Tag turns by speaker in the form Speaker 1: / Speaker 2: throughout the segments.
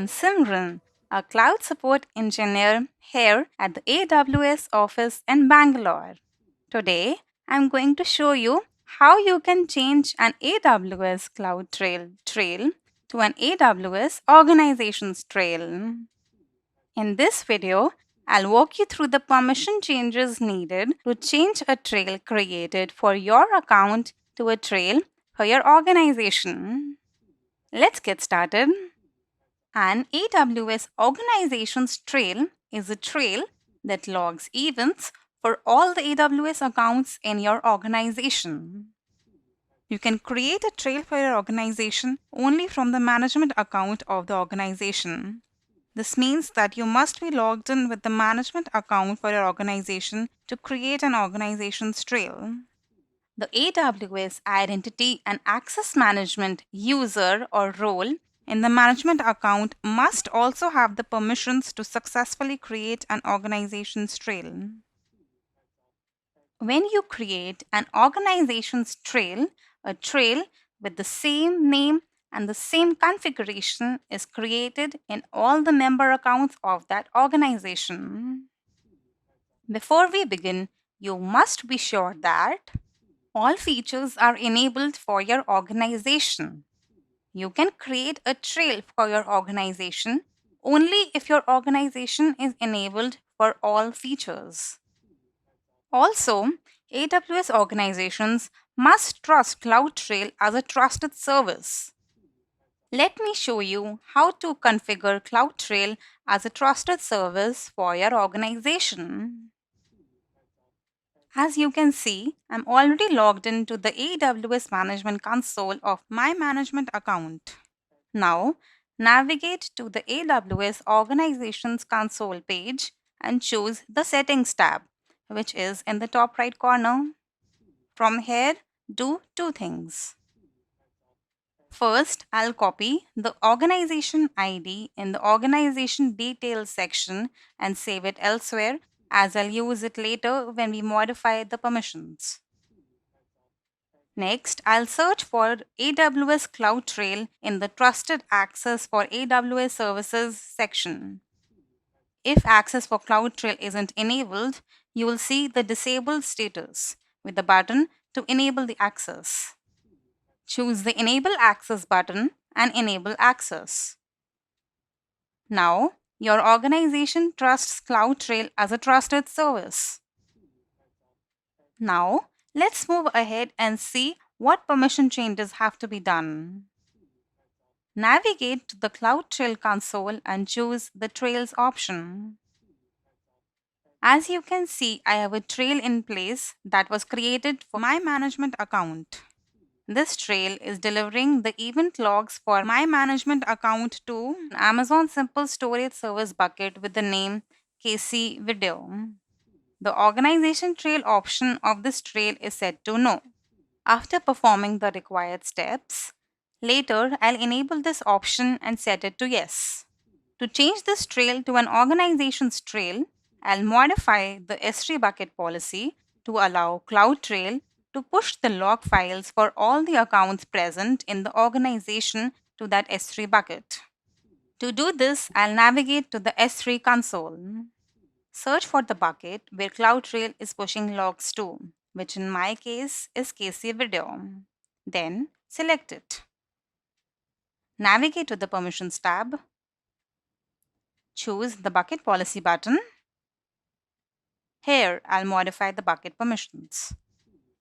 Speaker 1: I'm Simran, a cloud support engineer here at the AWS office in Bangalore. Today, I'm going to show you how you can change an AWS trail to an AWS Organizations trail. In this video, I'll walk you through the permission changes needed to change a trail created for your account to a trail for your organization. Let's get started. An AWS Organizations trail is a trail that logs events for all the AWS accounts in your organization. You can create a trail for your organization only from the management account of the organization. This means that you must be logged in with the management account for your organization to create an organization's trail. The AWS Identity and Access Management user or role in the management account must also have the permissions to successfully create an organization's trail. When you create an organization's trail, a trail with the same name and the same configuration is created in all the member accounts of that organization. Before we begin, you must be sure that all features are enabled for your organization. You can create a trail for your organization only if your organization is enabled for all features. Also, AWS organizations must trust CloudTrail as a trusted service. Let me show you how to configure CloudTrail as a trusted service for your organization. As you can see, I'm already logged into the AWS Management Console of my management account. Now, navigate to the AWS Organizations Console page and choose the Settings tab, which is in the top right corner. From here, do two things. First, I'll copy the organization ID in the organization details section and save it elsewhere, as I'll use it later when we modify the permissions. Next, I'll search for AWS CloudTrail in the Trusted Access for AWS Services section. If access for CloudTrail isn't enabled, you will see the disabled status with the button to enable the access. Choose the Enable Access button and enable access. Now, your organization trusts CloudTrail as a trusted service. Now, let's move ahead and see what permission changes have to be done. Navigate to the CloudTrail console and choose the Trails option. As you can see, I have a trail in place that was created for my management account. This trail is delivering the event logs for my management account to Amazon Simple Storage Service bucket with the name KC Video. The organization trail option of this trail is set to no. After performing the required steps, later I'll enable this option and set it to yes. To change this trail to an organization's trail, I'll modify the S3 bucket policy to allow CloudTrail to push the log files for all the accounts present in the organization to that S3 bucket. To do this, I'll navigate to the S3 console. Search for the bucket where CloudTrail is pushing logs to, which in my case is KC Video. Then select it. Navigate to the Permissions tab. Choose the Bucket Policy button. Here, I'll modify the bucket permissions.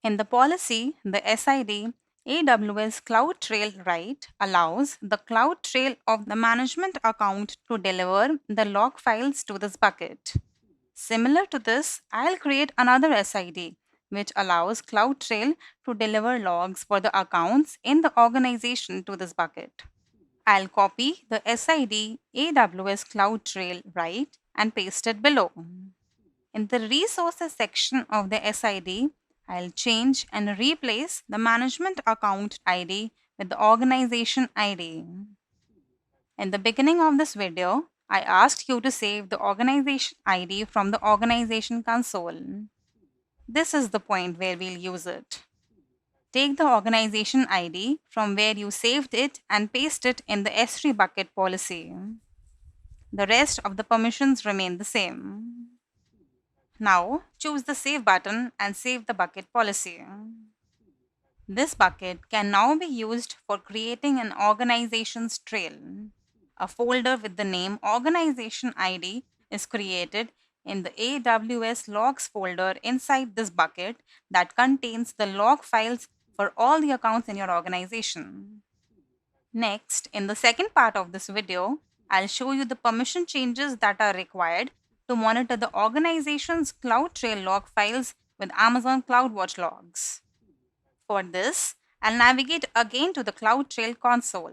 Speaker 1: In the policy, the SID AWS CloudTrail write allows the CloudTrail of the management account to deliver the log files to this bucket. Similar to this, I'll create another SID which allows CloudTrail to deliver logs for the accounts in the organization to this bucket. I'll copy the SID AWS CloudTrail write and paste it below. In the resources section of the SID, I'll change and replace the management account ID with the organization ID. In the beginning of this video, I asked you to save the organization ID from the organization console. This is the point where we'll use it. Take the organization ID from where you saved it and paste it in the S3 bucket policy. The rest of the permissions remain the same. Now, choose the Save button and save the bucket policy. This bucket can now be used for creating an organization's trail. A folder with the name Organization ID is created in the AWS Logs folder inside this bucket that contains the log files for all the accounts in your organization. Next, in the second part of this video, I'll show you the permission changes that are required to monitor the organization's CloudTrail log files with Amazon CloudWatch logs. For this, I'll navigate again to the CloudTrail console.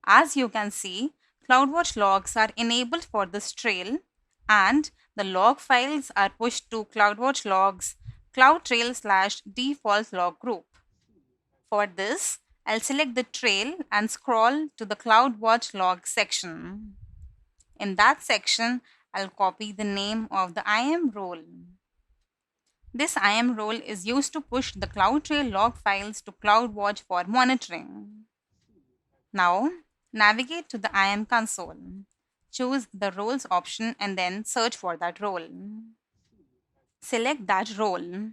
Speaker 1: As you can see, CloudWatch logs are enabled for this trail and the log files are pushed to CloudWatch logs CloudTrail/default log group. For this, I'll select the trail and scroll to the CloudWatch log section. In that section, I'll copy the name of the IAM role. This IAM role is used to push the CloudTrail log files to CloudWatch for monitoring. Now, navigate to the IAM console. Choose the roles option and then search for that role. Select that role.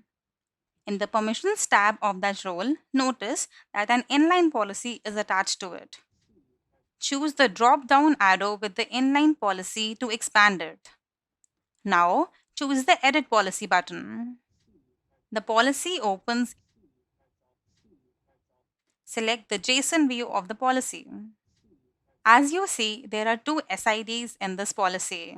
Speaker 1: In the permissions tab of that role, notice that an inline policy is attached to it. Choose the drop-down arrow with the inline policy to expand it. Now, choose the Edit Policy button. The policy opens. Select the JSON view of the policy. As you see, there are two SIDs in this policy.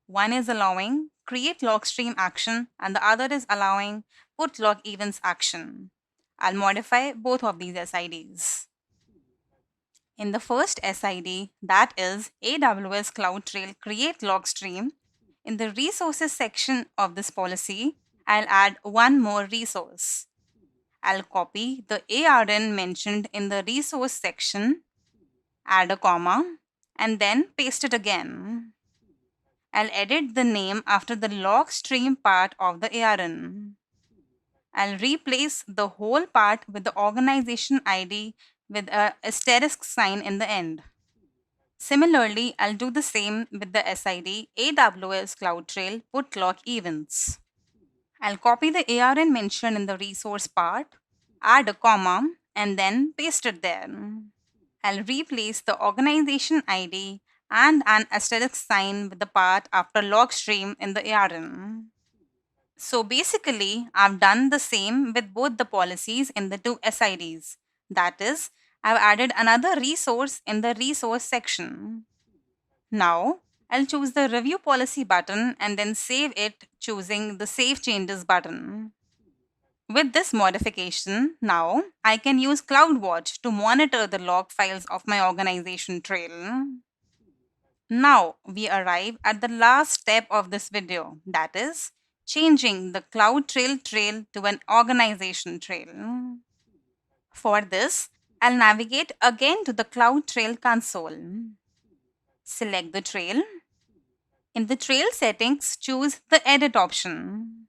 Speaker 1: One is allowing create log stream action and the other is allowing put log events action. I'll modify both of these SIDs. In the first SID, that is AWS CloudTrail create log stream, in the resources section of this policy, I'll add one more resource. I'll copy the ARN mentioned in the resource section, add a comma, and then paste it again. I'll edit the name after the log stream part of the ARN. I'll replace the whole part with the organization ID with a asterisk sign in the end. Similarly, I'll do the same with the SID AWS CloudTrail put log events. I'll copy the ARN mentioned in the resource part, add a comma, and then paste it there. I'll replace the organization ID and an asterisk sign with the part after log stream in the ARN. So basically, I've done the same with both the policies in the two SIDs. That is, I've added another resource in the resource section. Now, I'll choose the Review Policy button and then save it choosing the Save Changes button. With this modification, now I can use CloudWatch to monitor the log files of my organization trail. Now we arrive at the last step of this video, that is, changing the CloudTrail trail to an organization trail. For this, I'll navigate again to the CloudTrail console. Select the trail. In the trail settings, choose the Edit option.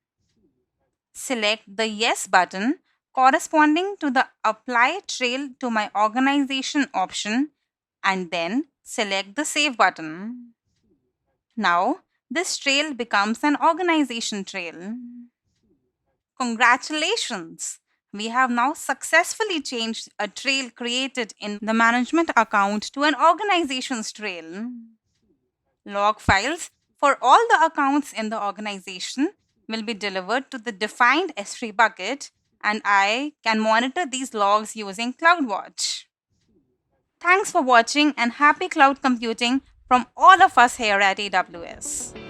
Speaker 1: Select the Yes button corresponding to the Apply Trail to my organization option and then select the Save button. Now, this trail becomes an organization trail. Congratulations! We have now successfully changed a trail created in the management account to an organization's trail. Log files for all the accounts in the organization will be delivered to the defined S3 bucket, and I can monitor these logs using CloudWatch. Thanks for watching and happy cloud computing from all of us here at AWS.